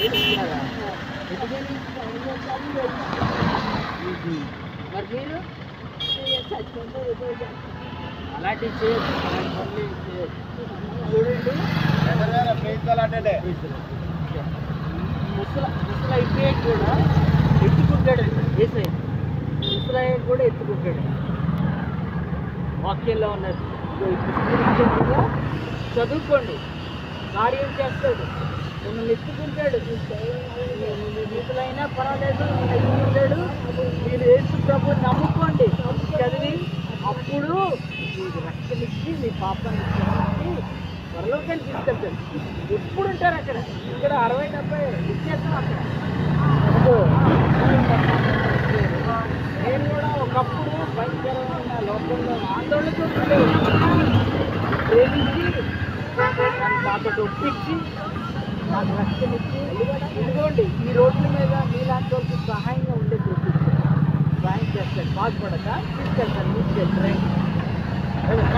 ఏడుస్తున్నారా? ఎందుకని? మరి మీరు అలాంటివి చేయొచ్చు, అలాంటి పనులు చేయొచ్చు. చూడండి, ముసలైపోయి కూడా ఎత్తుకుంటాడు ఏసై, ముసలయ్య కూడా ఎత్తుకుంటాడు. వాక్యంలో ఉన్నది. ఇప్పుడు చదువుకోండి, కార్యం చేస్తాడు, మిమ్మల్ని ఎత్తుకుంటాడు. ముసలైనా పర్వాలేదు, ఎత్తుకుంటాడు. మీరు యేసు ప్రభు నమ్ముకోండి, చదివి అప్పుడు మీకు రక్షణిచ్చి మీ పాపాన్ని క్షమించి పరలోకాన్ని తీసుకెళ్తాడు. ఎప్పుడు ఉంటారు అక్కడ? ఇక్కడ 60-70 ఇచ్చేస్తాం అక్కడ. నేను కూడా ఒకప్పుడు భయంకరమైన లోకంలో ఆందోళనతో ప్రేమించి నాతో ఒప్పించి నాకు రక్షణిచ్చి ఇదిగోండి ఈ రోడ్ల మీద మీలాంటి వాళ్ళకి సహాయంగా ఉండే సహాయం చేస్తాడు. బాగుపడక తీసుకెళ్తాను, తీసుకెళ్తారు.